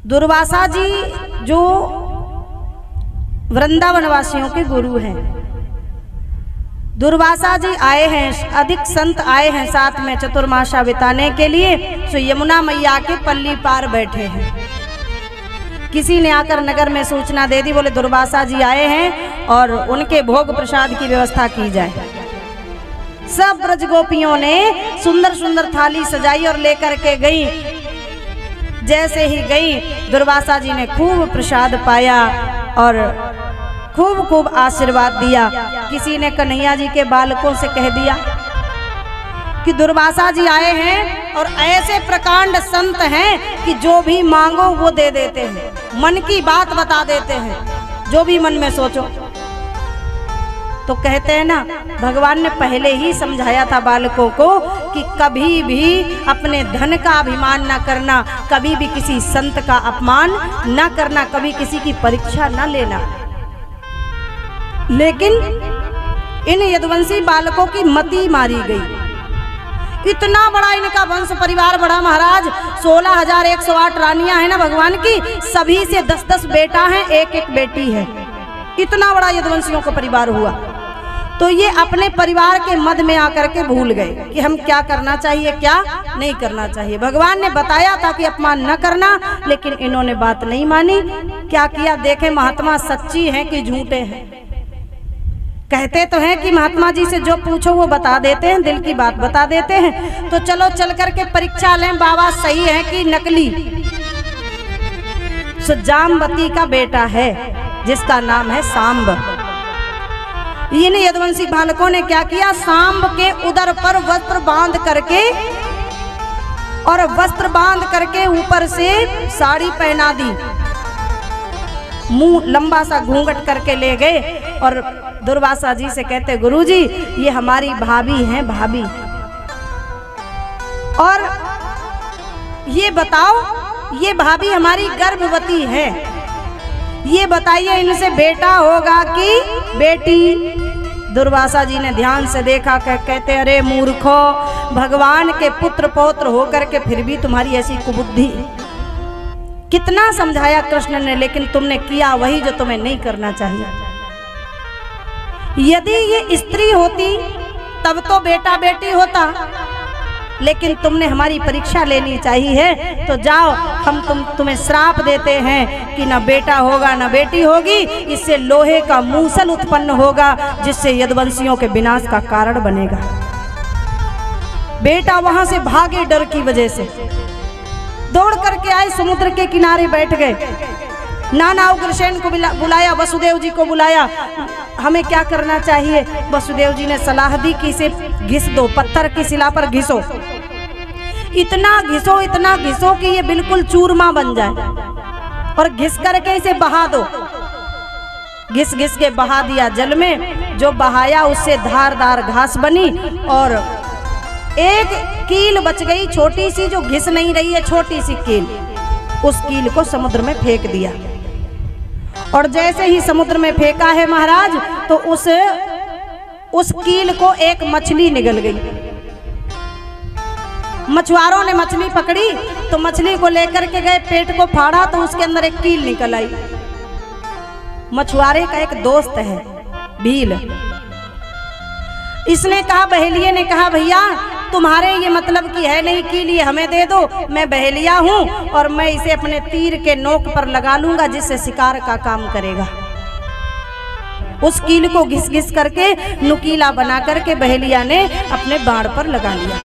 दुर्वासा जी जो वृंदावन वासियों के गुरु हैं, दुर्वासा जी आए हैं, अधिक संत आए हैं साथ में चतुर्मासा बिताने के लिए। सो यमुना मैया के पल्ली पार बैठे हैं। किसी ने आकर नगर में सूचना दे दी, बोले दुर्वासा जी आए हैं और उनके भोग प्रसाद की व्यवस्था की जाए। सब ब्रज गोपियों ने सुंदर सुंदर थाली सजाई और लेकर के गई। जैसे ही गई दुर्वासा जी ने खूब प्रसाद पाया और खूब खूब आशीर्वाद दिया। किसी ने कन्हैया जी के बालकों से कह दिया कि दुर्वासा जी आए हैं और ऐसे प्रकांड संत हैं कि जो भी मांगो वो दे देते हैं, मन की बात बता देते हैं, जो भी मन में सोचो। तो कहते हैं ना, भगवान ने पहले ही समझाया था बालकों को कि कभी भी अपने धन का अभिमान न करना, कभी भी किसी संत का अपमान न करना, कभी किसी की परीक्षा न लेना। लेकिन इन यदुवंशी बालकों की मति मारी गई। इतना बड़ा इनका वंश परिवार बड़ा महाराज, 16,108 रानियां हैं ना भगवान की, सभी से 10-10 बेटा हैं, एक एक बेटी है। इतना बड़ा यदुवंशियों का परिवार हुआ। तो ये अपने परिवार के मद में आकर के भूल गए कि हम क्या करना चाहिए, क्या नहीं करना चाहिए। भगवान ने बताया था कि अपमान न करना, लेकिन इन्होंने बात नहीं मानी। क्या किया देखें, महात्मा सच्ची हैं कि झूठे हैं। कहते तो हैं कि महात्मा जी से जो पूछो वो बता देते हैं, दिल की बात बता देते हैं। तो चलो चल करके परीक्षा लें, बाबा सही है कि नकली। जाम्बती का बेटा है जिसका नाम है सांब। इन यदुवंशी बालकों ने क्या किया, सांब के उदर पर वस्त्र बांध करके और वस्त्र बांध करके ऊपर से साड़ी पहना दी, मुंह लंबा सा घूंघट करके ले गए और दुर्वासा जी से कहते, गुरुजी ये हमारी भाभी हैं, भाभी, और ये बताओ ये भाभी हमारी गर्भवती है, ये बताइए इनसे बेटा होगा कि बेटी। दुर्वासा जी ने ध्यान से देखा, कहते अरे मूर्खो, भगवान के पुत्र पौत्र होकर के फिर भी तुम्हारी ऐसी कुबुद्धि। कितना समझाया कृष्ण ने, लेकिन तुमने किया वही जो तुम्हें नहीं करना चाहिए। यदि ये स्त्री होती तब तो बेटा बेटी होता, लेकिन तुमने हमारी परीक्षा लेनी चाहिए। तो जाओ, हम तुम्हें श्राप देते हैं कि ना बेटा होगा ना बेटी होगी, इससे लोहे का मूसल उत्पन्न होगा जिससे यदुवंशियों के विनाश का कारण बनेगा। बेटा वहां से भागे, डर की वजह से दौड़ करके आए, समुद्र के किनारे बैठ गए। नाना उग्रसेन को बुलाया, वसुदेव जी को बुलाया, हमें क्या करना चाहिए। वसुदेव जी ने सलाह दी कि इसे घिस दो, पत्थर की शिला पर घिसो, इतना घिसो कि ये बिल्कुल चूरमा बन जाए, और घिस करके इसे बहा दो। घिस घिस के बहा दिया जल में, जो बहाया उससे धारदार घास बनी और एक कील बच गई छोटी सी, जो घिस नहीं रही है, छोटी सी कील। उस कील को समुद्र में फेंक दिया, और जैसे ही समुद्र में फेंका है महाराज, तो उस कील को एक मछली निगल गई। मछुआरों ने मछली पकड़ी तो मछली को लेकर के गए, पेट को फाड़ा तो उसके अंदर एक कील निकल आई। मछुआरे का एक दोस्त है भील, इसने कहा, बहेलिये ने कहा, भैया तुम्हारे ये मतलब की है नहीं कील, ये हमें दे दो, मैं बहेलिया हूं और मैं इसे अपने तीर के नोक पर लगा लूंगा जिससे शिकार का काम करेगा। उस कील को घिस घिस करके नुकीला बना करके बहेलिया ने अपने बाण पर लगा लिया।